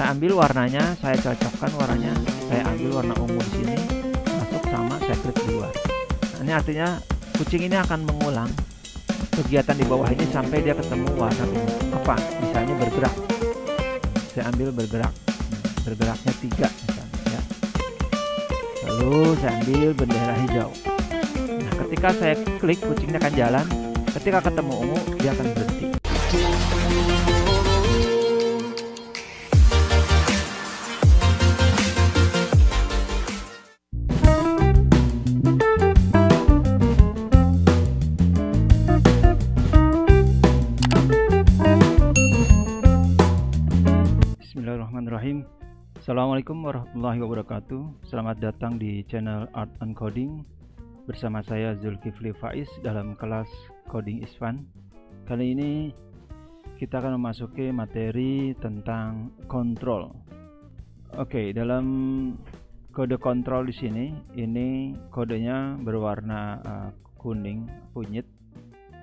Saya ambil warnanya, saya cocokkan warnanya, saya ambil warna ungu di sini, masuk sama saya klik di luar. Nah, ini artinya kucing ini akan mengulang kegiatan di bawah ini sampai dia ketemu warna ungu. Apa? Misalnya bergerak. Saya ambil bergerak. Bergeraknya 3 misalnya ya. Lalu saya ambil bendera hijau. Nah, ketika saya klik, kucingnya akan jalan. Ketika ketemu ungu, dia akan berhenti. Bismillahirrahmanirrahim. Assalamualaikum warahmatullahi wabarakatuh. Selamat datang di channel Art and Coding bersama saya Zulkifli Faiz dalam kelas Coding is Fun. Kali ini kita akan memasuki materi tentang kontrol. Oke, dalam kode kontrol di sini, ini kodenya berwarna kuning kunyit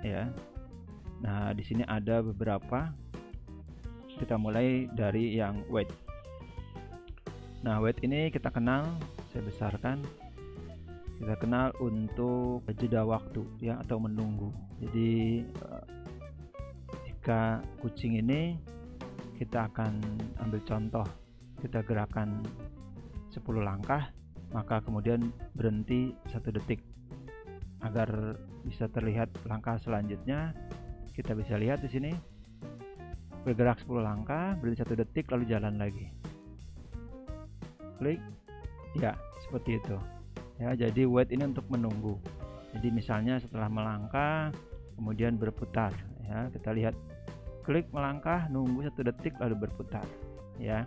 ya. Nah, di sini ada beberapa. Kita mulai dari yang wait. Nah, wait ini kita kenal, saya besarkan. Kita kenal untuk jeda waktu ya, atau menunggu. Jadi jika kucing ini kita akan ambil contoh, kita gerakan 10 langkah, maka kemudian berhenti 1 detik agar bisa terlihat langkah selanjutnya. Kita bisa lihat di sini bergerak 10 langkah, berhenti 1 detik, lalu jalan lagi. Klik, ya seperti itu. Ya, jadi wait ini untuk menunggu. Jadi misalnya setelah melangkah, kemudian berputar. Ya, kita lihat, klik melangkah, nunggu 1 detik, lalu berputar. Ya.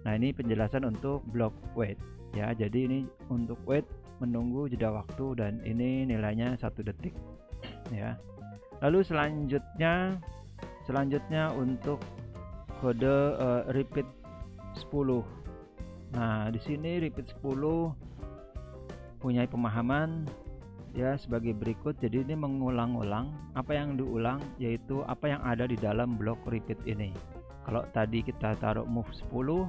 Nah, ini penjelasan untuk block wait. Ya, jadi ini untuk wait menunggu jeda waktu dan ini nilainya 1 detik. Ya. Lalu selanjutnya untuk kode repeat 10. Nah, di sini repeat 10 punya pemahaman ya sebagai berikut. Jadi ini mengulang-ulang. Apa yang diulang yaitu apa yang ada di dalam blok repeat ini. Kalau tadi kita taruh move 10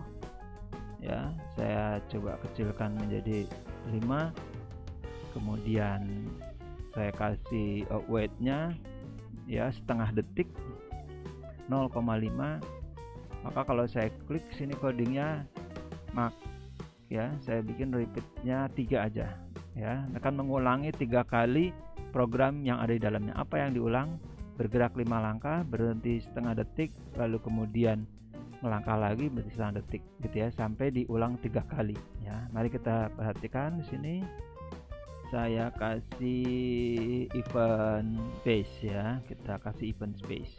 ya, saya coba kecilkan menjadi 5. Kemudian saya kasih wait-nya ya setengah detik 0,5. maka kalau saya klik sini codingnya ya, saya bikin repeatnya 3 aja ya, akan mengulangi 3 kali program yang ada di dalamnya. Apa yang diulang? Bergerak 5 langkah, berhenti setengah detik, lalu kemudian melangkah lagi berhenti setengah detik gitu ya, sampai diulang 3 kali ya. Mari kita perhatikan di sini. Saya kasih event space ya, kita kasih event space.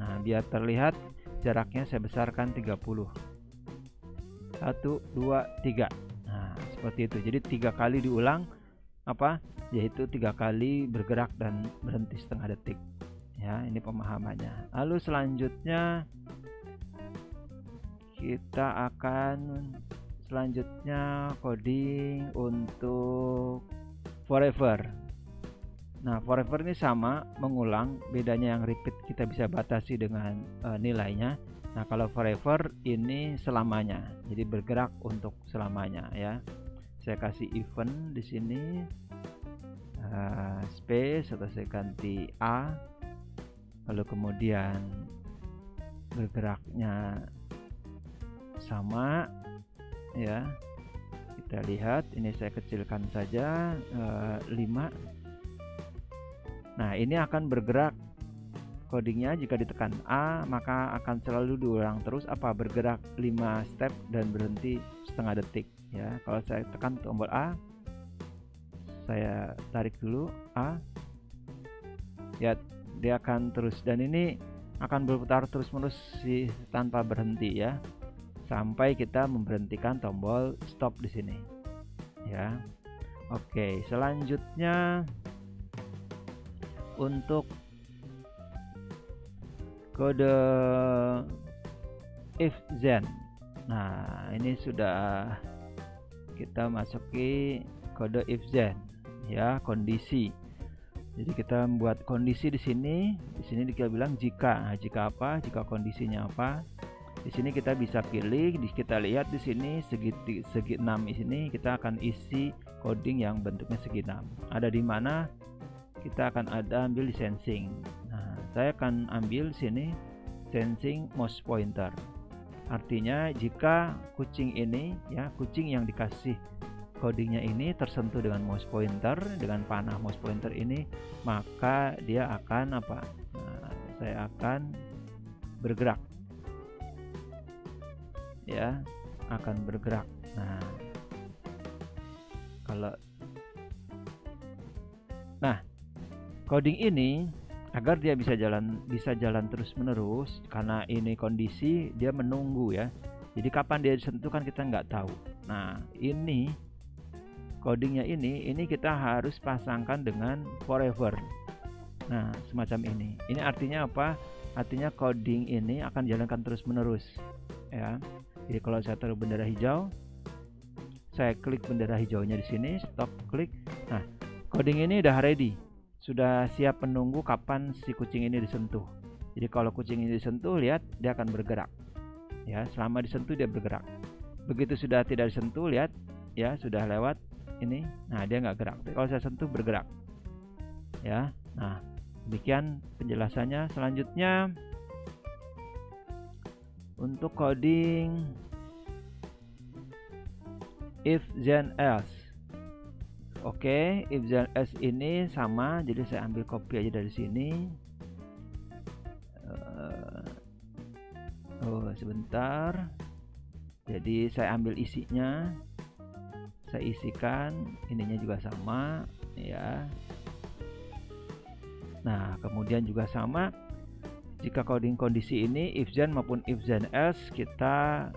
Nah, biar terlihat jaraknya saya besarkan 30. 1, 2, 3. Nah, seperti itu. Jadi 3 kali diulang apa? Yaitu 3 kali bergerak dan berhenti setengah detik. Ya, ini pemahamannya. Lalu selanjutnya kita akan coding untuk forever. Nah, forever ini sama, mengulang, bedanya yang repeat kita bisa batasi dengan nilainya. Nah, kalau forever ini selamanya, jadi bergerak untuk selamanya ya. Saya kasih event di sini space atau saya ganti A, lalu kemudian bergeraknya sama ya. Kita lihat, ini saya kecilkan saja 5. Nah, ini akan bergerak codingnya jika ditekan A, maka akan selalu diulang terus apa? Bergerak 5 step dan berhenti setengah detik ya. Kalau saya tekan tombol A, saya tarik dulu A ya, dia akan terus, dan ini akan berputar terus-menerus tanpa berhenti ya, sampai kita memberhentikan tombol stop di sini ya. Oke, selanjutnya untuk kode if then. Nah, ini sudah kita masuki kode if then ya, kondisi. Jadi kita membuat kondisi di sini. Di sini dia bilang jika. Nah, jika apa? Jika kondisinya apa? Di sini kita bisa pilih, kita lihat di sini segi 6 ini kita akan isi coding yang bentuknya segi 6. Ada di mana kita akan ambil di sensing. Nah, saya akan ambil sini sensing mouse pointer. Artinya jika kucing ini ya, kucing yang dikasih codingnya ini tersentuh dengan mouse pointer, dengan panah mouse pointer ini, maka dia akan apa? Nah, saya akan bergerak. Ya, akan bergerak. Nah, coding ini agar dia bisa jalan terus menerus, karena ini kondisi dia menunggu ya. Jadi kapan dia disentuh kan kita nggak tahu. Nah, ini codingnya ini kita harus pasangkan dengan forever. Nah, semacam ini. Ini artinya apa? Artinya coding ini akan jalankan terus menerus ya. Jadi kalau saya taruh bendera hijau, saya klik bendera hijaunya di sini, stop, klik. Nah, coding ini udah ready, sudah siap menunggu kapan si kucing ini disentuh. Jadi kalau kucing ini disentuh, lihat dia akan bergerak. Ya, selama disentuh dia bergerak. Begitu sudah tidak disentuh, lihat ya sudah lewat ini. Nah, dia nggak gerak. Tapi kalau saya sentuh bergerak. Ya, nah demikian penjelasannya. Selanjutnya untuk coding if then else. Oke, if then else ini sama, jadi saya ambil copy aja dari sini. Sebentar. Jadi saya ambil isinya, saya isikan, ininya juga sama ya. Nah, kemudian juga sama. Jika coding kondisi ini if then maupun if then else, kita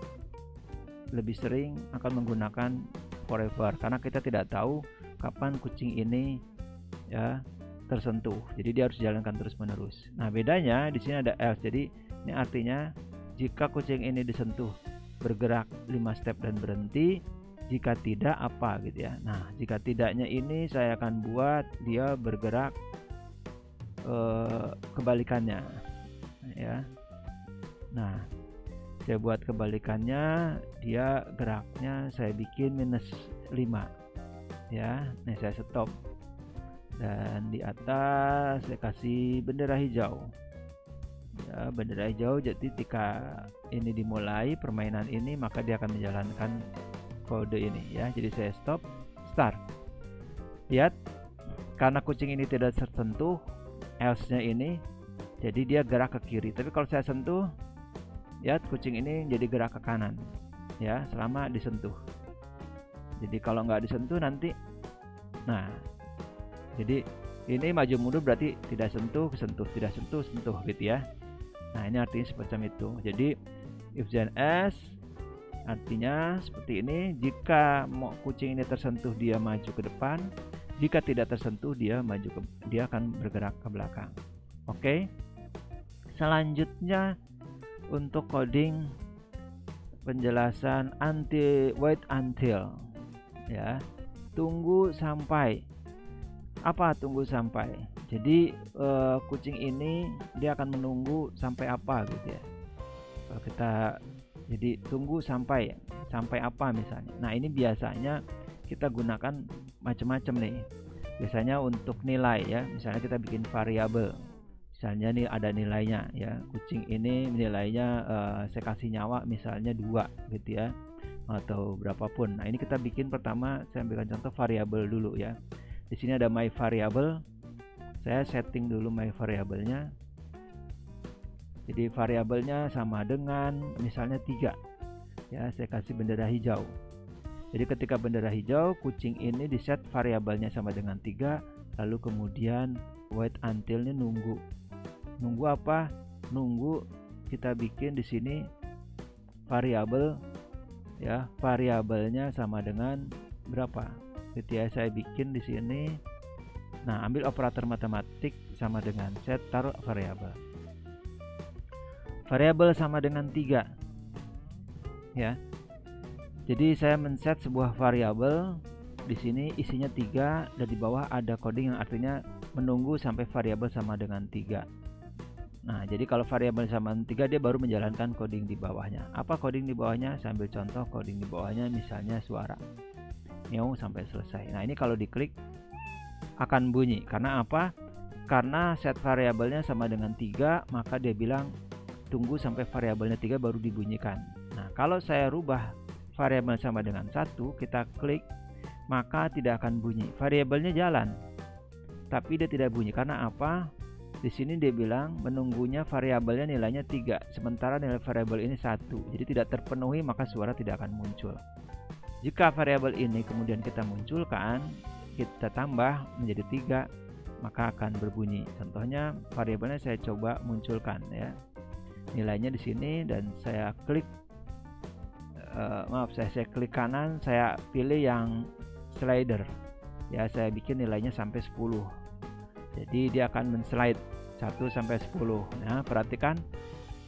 lebih sering akan menggunakan forever karena kita tidak tahu kapan kucing ini ya tersentuh. Jadi dia harus jalankan terus menerus. Nah, bedanya di sini ada else. Jadi ini artinya jika kucing ini disentuh bergerak 5 step dan berhenti, jika tidak apa gitu ya. Nah, jika tidaknya ini saya akan buat dia bergerak kebalikannya ya. Nah, saya buat kebalikannya, dia geraknya saya bikin -5 ya. Nah, saya stop dan di atas saya kasih bendera hijau ya, bendera hijau. Jadi ketika ini dimulai permainan ini, maka dia akan menjalankan kode ini ya. Jadi saya stop, start. Lihat, karena kucing ini tidak tersentuh else-nya ini, jadi dia gerak ke kiri. Tapi kalau saya sentuh, lihat kucing ini jadi gerak ke kanan ya, selama disentuh. Jadi kalau nggak disentuh nanti, nah jadi ini maju mundur berarti tidak sentuh, sentuh, tidak sentuh, sentuh gitu ya. Nah, ini artinya semacam itu. Jadi if then else artinya seperti ini. Jika mau kucing ini tersentuh, dia maju ke depan. Jika tidak tersentuh, dia akan bergerak ke belakang. Oke. Selanjutnya untuk coding penjelasan wait until ya. Tunggu sampai. Apa tunggu sampai? Jadi kucing ini dia akan menunggu sampai apa gitu ya. Kalau kita jadi tunggu sampai apa misalnya. Nah, ini biasanya kita gunakan macam-macam nih. Biasanya untuk nilai ya. Misalnya kita bikin variabel. Misalnya nih ada nilainya ya. Kucing ini nilainya saya kasih nyawa misalnya 2 gitu ya. Atau berapapun. Nah, ini kita bikin pertama, saya ambilkan contoh variabel dulu ya. Di sini ada my variable. Saya setting dulu my variabelnya. Jadi variabelnya sama dengan misalnya 3. Ya, saya kasih bendera hijau. Jadi ketika bendera hijau, kucing ini di set variabelnya sama dengan 3, lalu kemudian wait until-nya nunggu. Nunggu apa? Nunggu kita bikin di sini variabel ya, variabelnya sama dengan berapa? Gitu ya, saya bikin di sini. Nah, ambil operator matematik sama dengan set, taruh variabel. Variabel sama dengan 3. Ya. Jadi saya men-set sebuah variabel di sini isinya 3 dan di bawah ada coding yang artinya menunggu sampai variabel sama dengan 3. Nah, jadi kalau variabel sama 3 dia baru menjalankan coding di bawahnya. Apa coding di bawahnya? Saya ambil contoh coding di bawahnya, misalnya suara meow sampai selesai. Nah, ini kalau diklik akan bunyi. Karena apa? Karena set variabelnya sama dengan 3, maka dia bilang tunggu sampai variabelnya 3 baru dibunyikan. Nah, kalau saya rubah variabel sama dengan 1, kita klik, maka tidak akan bunyi. Variabelnya jalan, tapi dia tidak bunyi. Karena apa? Di sini dia bilang menunggunya variabelnya nilainya 3, sementara nilai variabel ini 1. Jadi tidak terpenuhi, maka suara tidak akan muncul. Jika variabel ini kemudian kita munculkan, kita tambah menjadi 3, maka akan berbunyi. Contohnya variabelnya saya coba munculkan ya. Nilainya di sini dan saya klik saya klik kanan, saya pilih yang slider. Ya, saya bikin nilainya sampai 10. Jadi dia akan menslide 1 sampai 10. Nah, perhatikan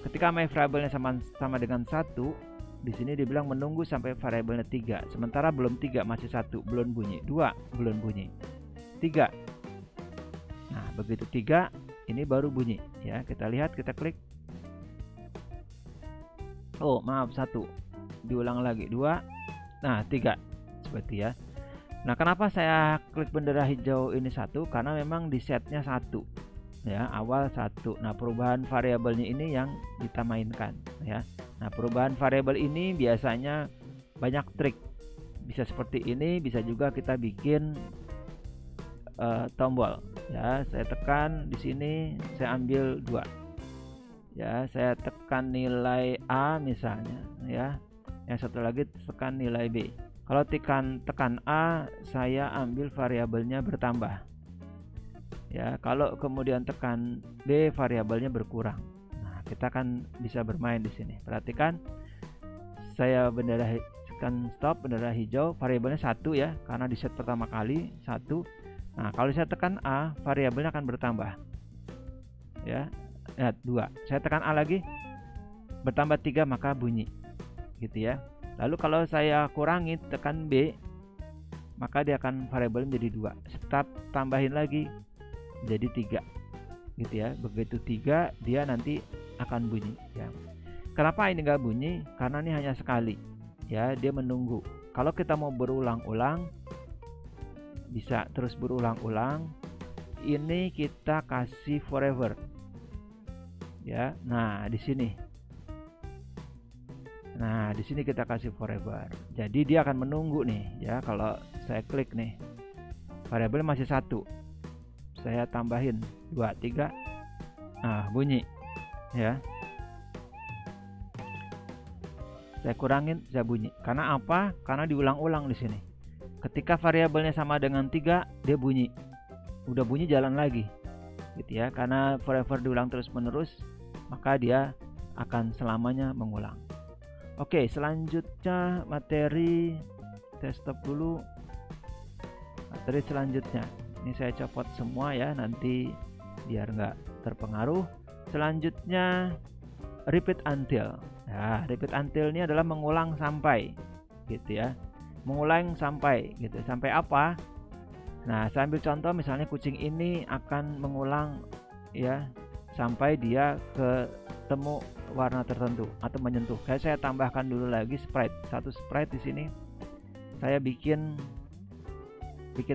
ketika my variabelnya sama dengan 1, di sini dibilang menunggu sampai variabelnya 3. Sementara belum 3, masih 1, belum bunyi. 2, belum bunyi. 3. Nah, begitu 3, ini baru bunyi. Ya, kita lihat, kita klik. Oh, maaf, 1. Diulang lagi, 2. Nah, 3. Seperti ya. Nah, kenapa saya klik bendera hijau ini 1? Karena memang di setnya 1. Ya, awal 1. Nah, perubahan variabelnya ini yang kita mainkan ya. Nah, perubahan variabel ini biasanya banyak trik. Bisa seperti ini, bisa juga kita bikin tombol. Ya, saya tekan di sini, saya ambil 2. Ya, saya tekan nilai A misalnya ya. Yang satu lagi tekan nilai B. Kalau tekan A, saya ambil variabelnya bertambah. Ya, kalau kemudian tekan B, variabelnya berkurang. Nah, kita akan bisa bermain di sini. Perhatikan, saya tekan stop, bendera hijau, variabelnya 1 ya, karena di set pertama kali 1. Nah, kalau saya tekan A, variabelnya akan bertambah. Ya, 2. Saya tekan A lagi, bertambah 3, maka bunyi. Gitu ya. Lalu kalau saya kurangi, tekan B, maka dia akan variabel menjadi 2. Start, tambahin lagi jadi 3. Gitu ya. Begitu 3, dia nanti akan bunyi ya. Kenapa ini enggak bunyi? Karena ini hanya sekali. Ya, dia menunggu. Kalau kita mau berulang-ulang, bisa terus berulang-ulang. Ini kita kasih forever. Ya. Nah, di sini. Nah, di sini kita kasih forever. Jadi dia akan menunggu nih ya. Kalau saya klik nih, variabel masih 1. Saya tambahin 2, 3. Nah, bunyi ya. Saya kurangin, saya bunyi. Karena apa? Karena diulang-ulang di sini. Ketika variabelnya sama dengan 3, dia bunyi. Udah bunyi jalan lagi. Gitu ya. Karena forever diulang terus-menerus, maka dia akan selamanya mengulang. Oke, selanjutnya materi desktop dulu. Materi selanjutnya, ini saya copot semua ya, nanti biar nggak terpengaruh. Selanjutnya repeat until. Nah, repeat until ini adalah mengulang sampai, gitu ya. Mengulang sampai, gitu. Sampai apa? Nah, saya ambil contoh, misalnya kucing ini akan mengulang ya sampai dia ketemu warna tertentu atau menyentuh. Saya tambahkan dulu lagi sprite. Satu sprite di sini. Saya bikin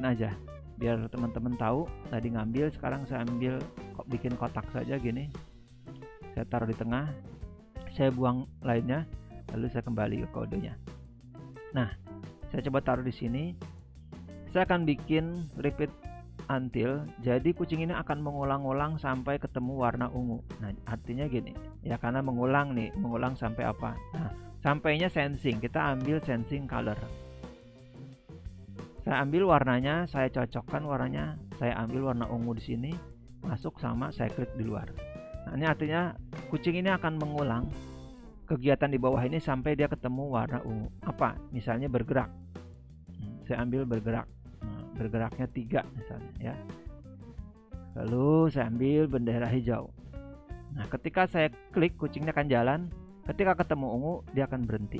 aja biar teman-teman tahu. Tadi ngambil, sekarang saya ambil bikin kotak saja gini. Saya taruh di tengah. Saya buang lainnya, lalu saya kembali ke kodenya. Nah, saya coba taruh di sini. Saya akan bikin repeat until, jadi kucing ini akan mengulang-ulang sampai ketemu warna ungu. Nah, artinya gini ya, karena mengulang nih, mengulang sampai apa? Nah, sampainya sensing, kita ambil sensing color. Saya ambil warnanya, saya cocokkan warnanya, saya ambil warna ungu di sini, masuk sama, saya klik di luar. Nah, ini artinya kucing ini akan mengulang kegiatan di bawah ini sampai dia ketemu warna ungu. Apa? Misalnya bergerak. Saya ambil bergerak. Bergeraknya 3 misalnya ya. Lalu saya ambil bendera hijau. Nah, ketika saya klik, kucingnya akan jalan. Ketika ketemu ungu, dia akan berhenti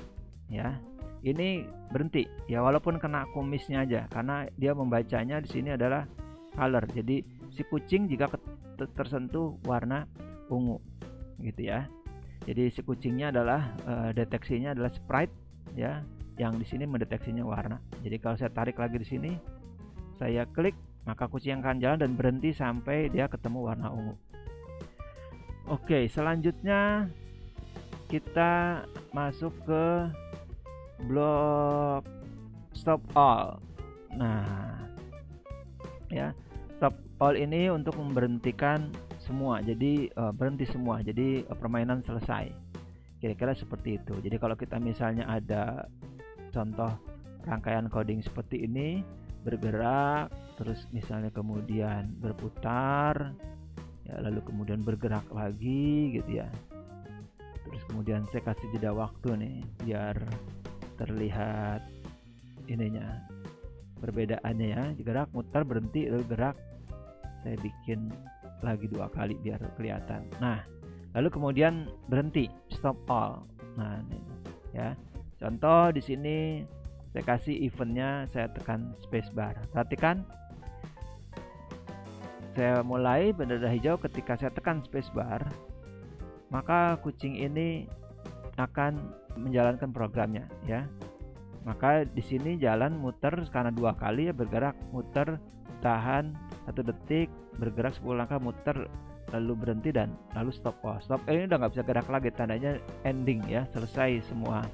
ya. Ini berhenti ya, walaupun kena kumisnya aja, karena dia membacanya di sini adalah color. Jadi si kucing jika tersentuh warna ungu gitu ya. Jadi si kucingnya adalah deteksinya adalah sprite ya, yang di sini mendeteksinya warna. Jadi kalau saya tarik lagi di sini, saya klik, maka kucing akan jalan dan berhenti sampai dia ketemu warna ungu. Oke, selanjutnya kita masuk ke blok stop all. Nah, ya, stop all ini untuk memberhentikan semua. Jadi berhenti semua. Jadi permainan selesai. Kira-kira seperti itu. Jadi kalau kita misalnya ada contoh rangkaian coding seperti ini, bergerak, terus misalnya kemudian berputar, ya, lalu kemudian bergerak lagi gitu ya. Terus kemudian saya kasih jeda waktu nih biar terlihat ininya, perbedaannya ya. Gerak, muter, berhenti, lalu gerak. Saya bikin lagi 2 kali biar kelihatan. Nah, lalu kemudian berhenti, stop all. Nah, ini ya. Contoh di sini saya kasih eventnya, saya tekan spacebar. Perhatikan, saya mulai bendera hijau. Ketika saya tekan spacebar, maka kucing ini akan menjalankan programnya ya. Maka di sini jalan, muter karena 2 kali ya, bergerak, muter, tahan 1 detik, bergerak 10 langkah, muter, lalu berhenti dan lalu stop. Oh, stop ini udah nggak bisa gerak lagi, tandanya ending ya, selesai semua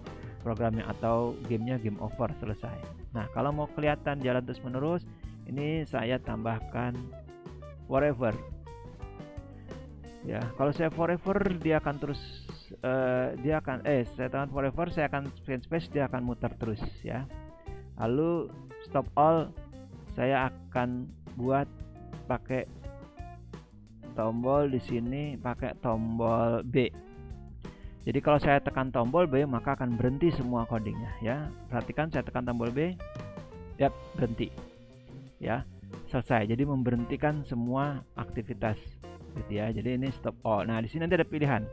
programnya atau gamenya, game over, selesai. Nah, kalau mau kelihatan jalan terus menerus, ini saya tambahkan forever ya. Kalau saya forever, dia akan terus saya tekan forever, saya akan space, dia akan muter terus ya. Lalu stop all saya akan buat pakai tombol di sini, pakai tombol B. Jadi kalau saya tekan tombol B, maka akan berhenti semua codingnya ya. Perhatikan, saya tekan tombol B, ya berhenti ya, selesai. Jadi memberhentikan semua aktivitas gitu ya. Jadi ini stop all. Nah, di sini nanti ada pilihan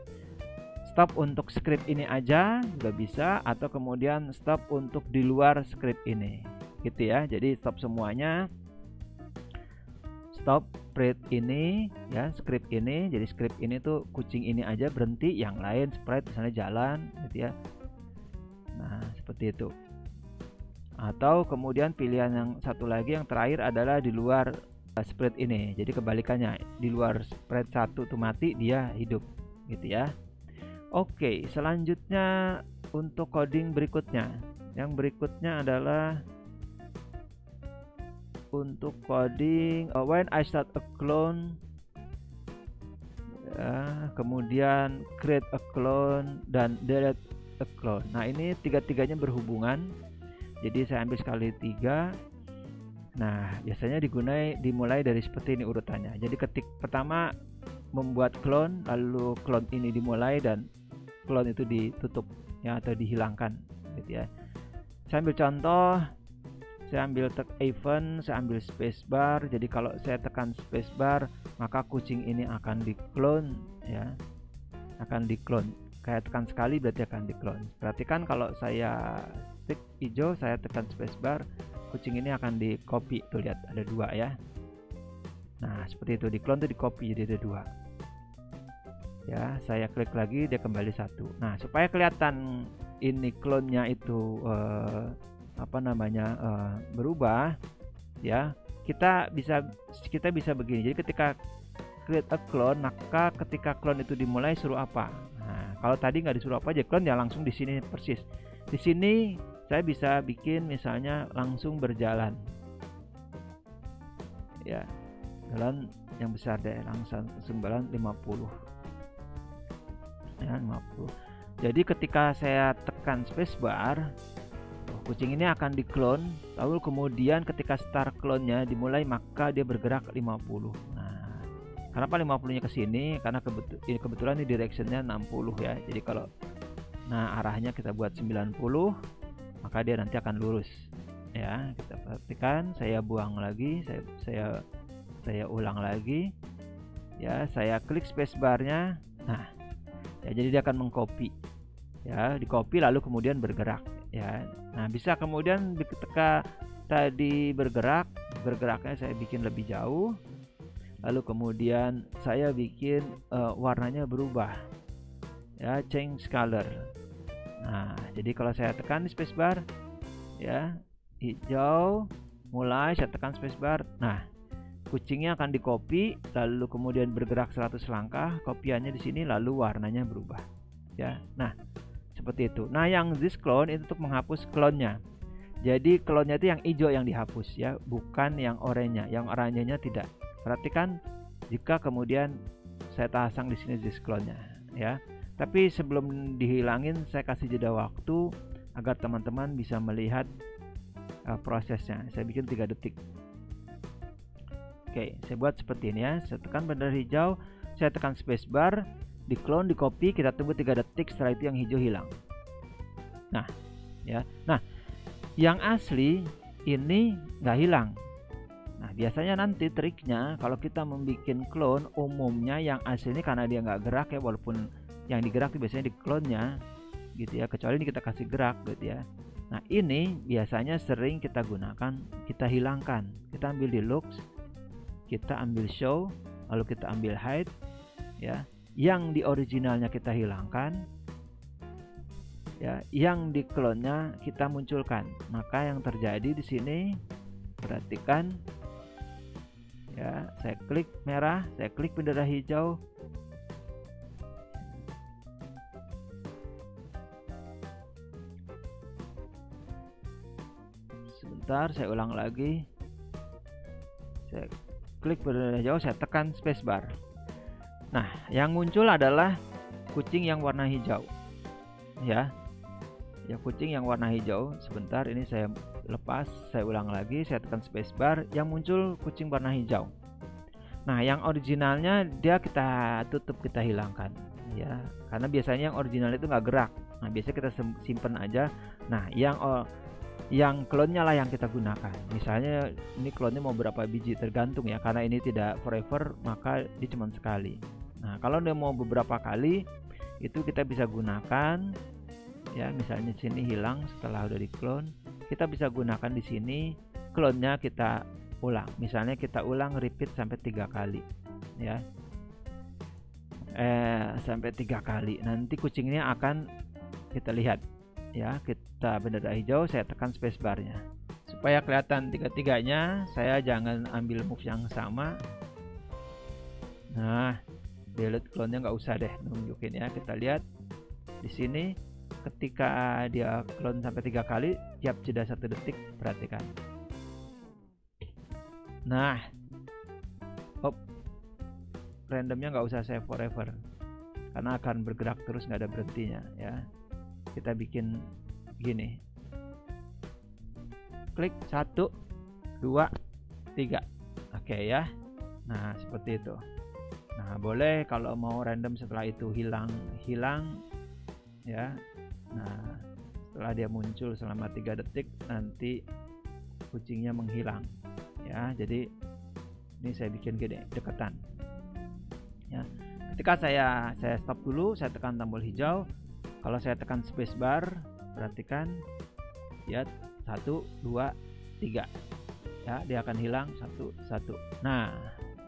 stop untuk script ini aja juga bisa, atau kemudian stop untuk di luar script ini gitu ya. Jadi stop semuanya, stop script ini ya, script ini. Jadi script ini tuh kucing ini aja berhenti, yang lain sprite misalnya jalan gitu ya. Nah, seperti itu. Atau kemudian pilihan yang satu lagi yang terakhir adalah di luar spread ini. Jadi kebalikannya, di luar spread 1 tuh mati, dia hidup gitu ya. Oke, selanjutnya untuk coding berikutnya. Yang berikutnya adalah untuk coding when I start a clone ya, kemudian create a clone dan delete a clone. Nah, ini tiga-tiganya berhubungan. Jadi saya ambil sekali 3. Nah, biasanya dimulai dari seperti ini urutannya. Jadi ketik pertama membuat clone, lalu clone ini dimulai dan clone itu ditutup ya, atau dihilangkan gitu ya. Saya ambil contoh, saya ambil event, saya ambil spacebar. Jadi kalau saya tekan spacebar, maka kucing ini akan di-clone ya, akan di-clone. Kayak tekan sekali berarti akan di-clone. Perhatikan kalau saya stick hijau, saya tekan spacebar, kucing ini akan di-copy. Tuh lihat ada 2 ya. Nah, seperti itu, di-clone itu di-copy jadi ada 2. Ya, saya klik lagi, dia kembali 1. Nah, supaya kelihatan ini clone-nya itu berubah ya, kita bisa begini. Jadi ketika create a clone, maka ketika clone itu dimulai suruh apa? Nah, kalau tadi nggak disuruh apa aja clone ya, langsung di sini persis. Di sini saya bisa bikin misalnya langsung berjalan ya, jalan yang besar deh, langsung jalan 50 ya, 50. Jadi ketika saya tekan spacebar, kucing ini akan di-clone, lalu kemudian ketika start clone-nya dimulai, maka dia bergerak 50. Nah, kenapa 50-nya ke sini? Karena kebetulan ini direction-nya 60 ya. Jadi kalau arahnya kita buat 90, maka dia nanti akan lurus. Ya, kita perhatikan, saya buang lagi, saya ulang lagi. Ya, saya klik spacebar-nya. Nah, ya, jadi dia akan mengcopy. Ya, di-copy lalu kemudian bergerak ya. Nah, bisa kemudian ketika tadi bergeraknya saya bikin lebih jauh. lalu kemudian saya bikin warnanya berubah, ya, change color. Nah, jadi kalau saya tekan di spacebar, ya, hijau, mulai saya tekan spacebar. Nah, kucingnya akan di copy, lalu kemudian bergerak 100 langkah, kopiannya di sini, lalu warnanya berubah, ya. Nah, seperti itu. Nah, yang this clone itu untuk menghapus klonnya. Jadi klonnya itu yang hijau yang dihapus, ya, bukan yang oranye. Yang oranyenya tidak. Perhatikan jika kemudian saya pasang di sini this clone-nya, ya. Tapi sebelum dihilangin, saya kasih jeda waktu agar teman-teman bisa melihat prosesnya. Saya bikin 3 detik. Oke, saya buat seperti ini, ya. Saya tekan bendera hijau, saya tekan spacebar, di clone, di copy, kita tunggu 3 detik, setelah itu yang hijau hilang. Nah, ya. Nah, yang asli ini nggak hilang. Nah, biasanya nanti triknya kalau kita membuat clone, umumnya yang asli ini karena dia nggak gerak, ya, walaupun yang digerak itu biasanya di clone-nya, gitu ya, kecuali ini kita kasih gerak, gitu ya. Nah, ini biasanya sering kita gunakan, kita hilangkan. Kita ambil di looks, kita ambil show, lalu kita ambil hide, ya. Yang di originalnya kita hilangkan, ya, yang di clone-nya kita munculkan. Maka yang terjadi di sini, perhatikan, ya, saya klik merah, saya klik bendera hijau. Sebentar, saya ulang lagi. Saya klik bendera hijau, saya tekan spacebar. Nah, yang muncul adalah kucing yang warna hijau, ya. Ya, kucing yang warna hijau. Sebentar, ini saya lepas, saya ulang lagi, saya tekan spacebar, yang muncul kucing warna hijau. Nah, yang originalnya dia kita tutup, kita hilangkan, ya, karena biasanya yang original itu nggak gerak. Nah, biasanya kita simpen aja. Nah, yang clone-nya lah yang kita gunakan. Misalnya ini clone-nya mau berapa biji, tergantung, ya, karena ini tidak forever, maka dia cuma sekali. Nah, kalau dia mau beberapa kali, itu kita bisa gunakan, ya. Misalnya sini hilang setelah udah di clone, kita bisa gunakan di sini, clone-nya kita ulang. Misalnya kita ulang repeat sampai 3 kali, ya. Sampai 3 kali. Nanti kucingnya akan kita lihat, ya. Kita bendera hijau, saya tekan spacebarnya supaya kelihatan tiga-tiganya. Saya jangan ambil move yang sama. Nah, delete clone-nya nggak usah deh nunjukin, ya. Kita lihat di sini ketika dia clone sampai 3 kali, tiap jeda 1 detik, perhatikan. Nah, randomnya nggak usah save forever karena akan bergerak terus, nggak ada berhentinya, ya. Kita bikin gini, klik 1, 2, 3, oke, ya. Nah, seperti itu. Nah, boleh kalau mau random setelah itu hilang, ya. Nah, setelah dia muncul selama 3 detik, nanti kucingnya menghilang, ya. Jadi ini saya bikin gede, deketan, ya. Ketika saya stop dulu, saya tekan tombol hijau. Kalau saya tekan spacebar, perhatikan, ya, 1, 2, 3, ya, dia akan hilang 1, 1. Nah,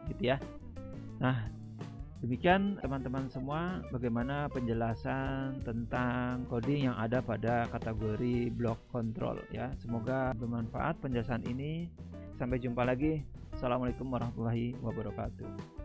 gitu, ya. Nah, demikian teman-teman semua bagaimana penjelasan tentang coding yang ada pada kategori block control, ya. Semoga bermanfaat penjelasan ini. Sampai jumpa lagi. Assalamualaikum warahmatullahi wabarakatuh.